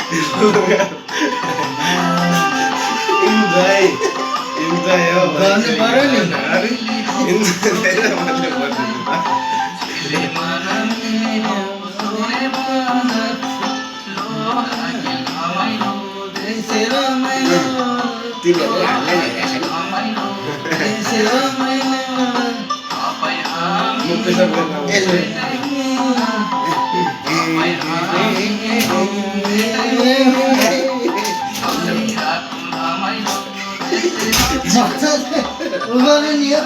Enjoy. Enjoy हो गर्नु पर्यो नि अरे enjoy गरेर मैले भन्नु तिमीहरूले हामीलाई हेरेको म पेसाब गर्न आउँछु उगाउनु नि हो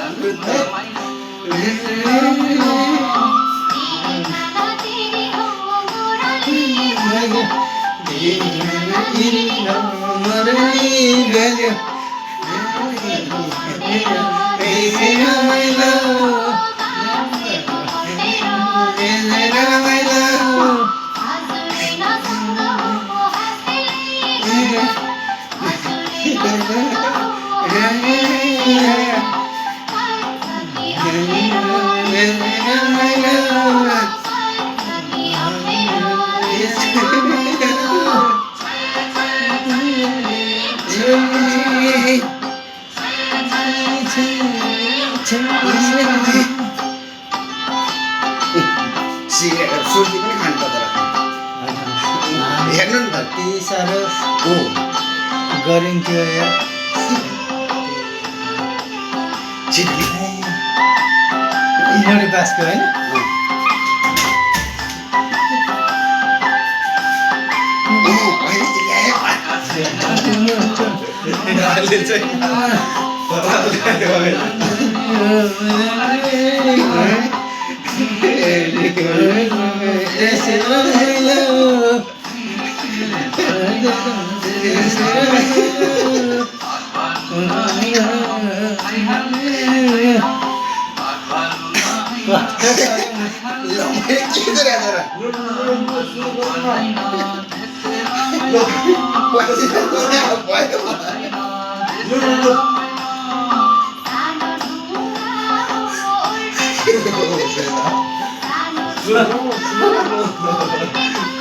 सुर्ती पनि खानु पर्दो हेर्नु नि त कति साह्रो गरिन्थ्यो यार चिट्ठी मोडी बासको होइन अहिले चाहिँ ल्यायो अहिले चाहिँ पराल ल्यायो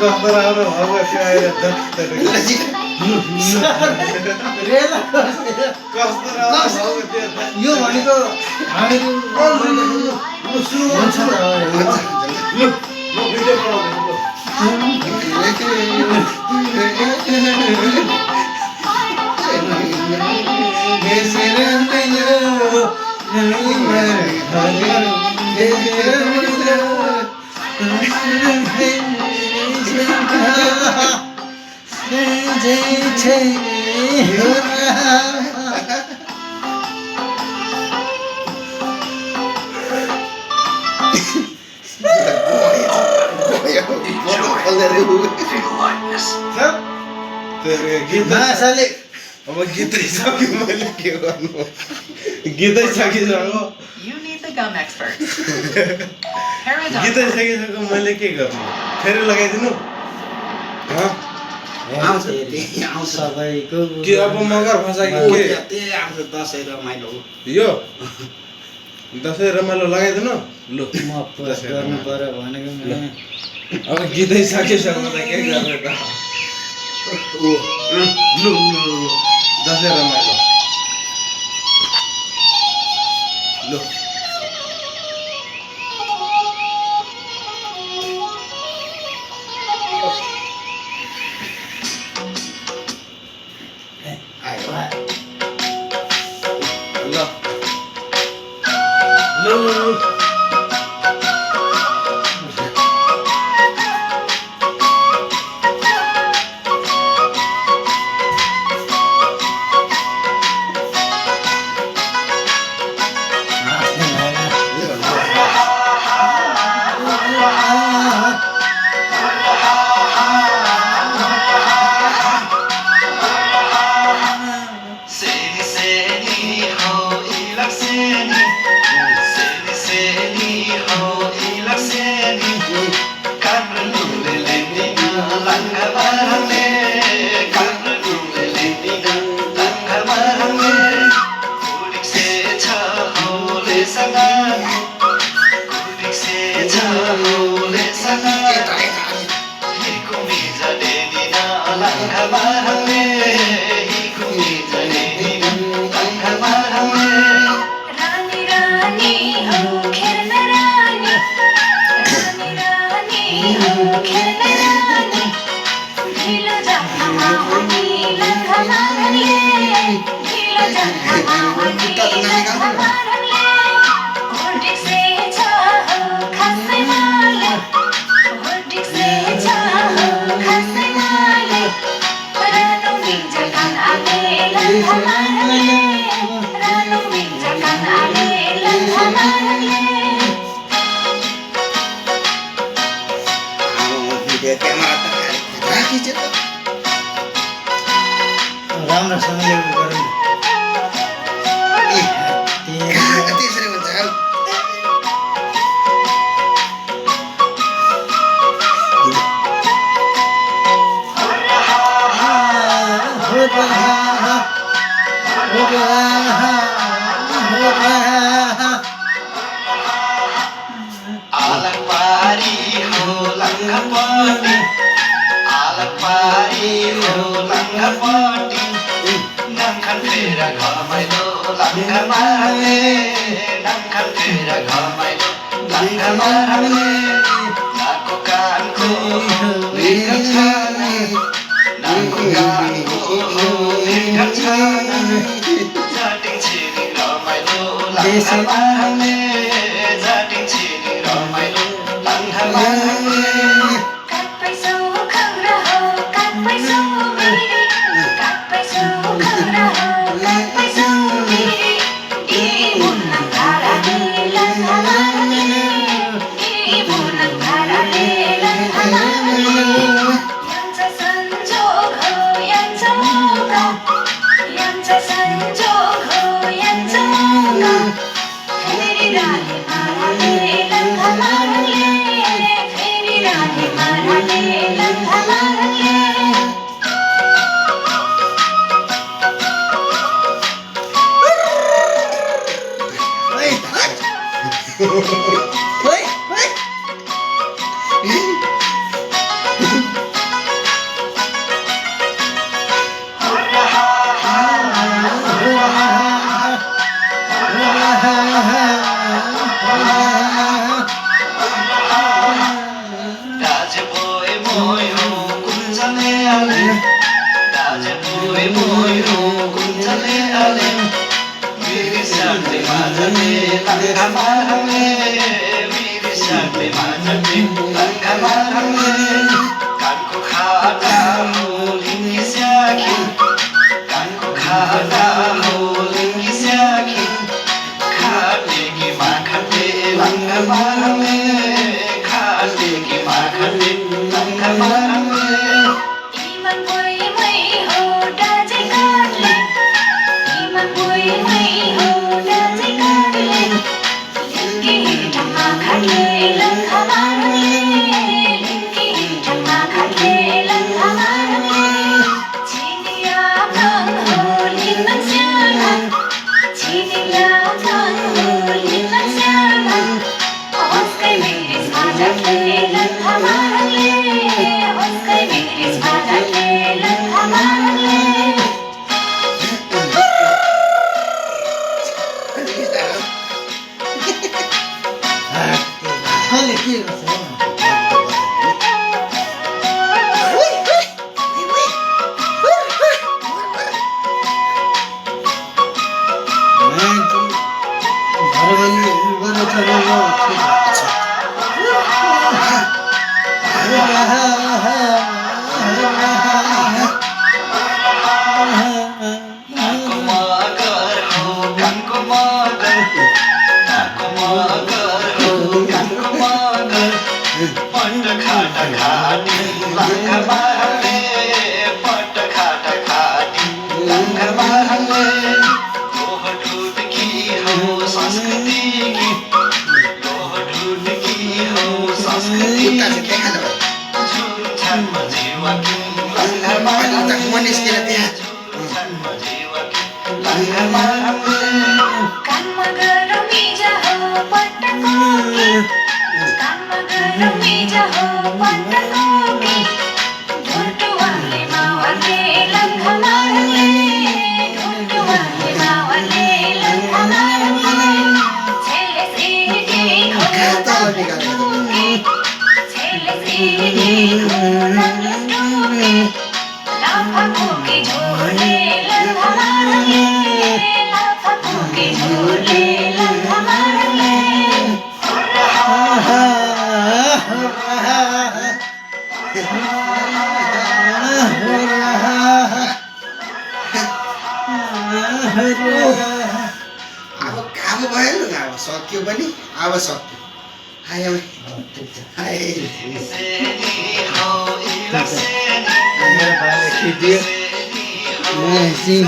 कस्तो राम्रो भएको थियो अहिले कस्तो राम्रो भएको थियो यो भनेको हामीहरू हुन्छ ल म भिडियो बनाउँदैछु माछाले अब गीतै सक्यो मैले के गर्नु गीतै सकिसक्यो You need the gum expert. गीतै सकिसक्यो मैले के गर्नु फेरि लगाइदिनु आउँछ त्यही आउँछ सबैको के अब मगर फसाइको के त्यही आउँछ दसैँ रमाइलो यो दसैँ रमाइलो लगाइदिनु लु म पोस्ट गर्नु पर्यो भनेको मैले अब गीतै सकिसक्यो त के गर्ने त लु दसैँ रमाइलो लु ल ल ल रानी रानी हो खेल्न रानी रानी रानी हो खेल्न रानी ढिलो जात्रामा हामी लङ्कामा रङ्गे ढिलो जात्रामा हामी लङ्कामा रङ्गे होर्डिक्से छ हो खासै माले होर्डिक्से छ हो खासै माले रानो मिन्जकान आले लङ्कामा रङ्गे रानो मिन्जकान आले लङ्कामा रङ्गे भिडियो क्यामेरा त राखिन्छ त राम्रोसँगले गरौँ त्यसरी हुन्छ हौ आलकपारी हो लङ्कापट्टि आलकपारी हो लङ्कापट्टि नङखान फेर घमाइलो लङ्कामा रङ्गे नङखान फेर घमाइलो लङ्कामा रङ्गे नाको कानको निर्घर छ नाको कानको निर्घर छ जाटिङ छिरिङ रमाइलो लङ्कामा रङ्गे जाटिङ छिरिङ रमाइलो लङ्कामा रङ्गे काट्पैसो खङ्ग्रा हो काट्पैसो बिरी काट्पैसो खङ्ग्रा हो काट्पैसो बिरी इ मुन्नङ धाराले लङ्कामा रङ्गे इ मुन्नङ धाराले लङ्कामा रङ्गे यान्छ संजोग हो यान्छ मौका यान्छ संजोग हो यान्छ मौका फेरि राले माराले लङ्कामा रङ्गे फेरि राले माराले लङ्कामा रङ्गे दाजे बोए मोय हो कुञ्जले आले दाजे बोए मोय हो कुञ्जले आले मेरी साथले माझले लङ्कामा रङ्गे मेरी साथले माझले लङ्कामा रङ्गे कानको खाटा हो लिङ्गी स्याखी कानको खाटा हो लिङ्गी स्याखी खाटेकी माखाटे लङ्कामा रङ्गे खाटेकी माखाटे लङ्कामा रङ्गे इमान बोइमै हो डाँझै काठले इमान बोइमै हो डाँझै काठले लिङ्गी हिँड्नमा खाटले लङ्कामा रङ्गे लिङ्गी हिँड्नमा खाटले लङ्कामा रङ्गे चिनिया रङ हो लिङ्गन स्याहार चिनिया रङ हो लिङ्गन स्याहार हस्कै मिरिसमा झट्ले लङ्कामा रङ्गे हस्कै मिरिसमा झट्ले लङ्कामा रङ्गे कसले के गर्छ नाको मगर हो कानको मगर नाको मगर हो कानको मगर पट्ट खाटा खाटी लङ्कामा रङ्गे पट्ट खाटा खाटी लङ्कामा रङ्गे लोह ढुडकी हो संस्कृतिकी लोह ढुडकी हो संस्कृतिकी झुन्छानमा जीवकी लङ्कामा रङ्गे झुन्छानमा जीवकी लङ्कामा रङ्गे कानमा गरम मिजा हो पट्टकोकी कानमा गरम मिजा हो पट्टकोकी ढुर्टुवाले मावा लाफाफुकी झोले लल्हा मारले लाफाफुकी झोले लल्हा मारले अब काम भयो नि अब सक्यो पनि अब सक्यो हाय अब हाय मेरो भाइले खिच्दियो सिम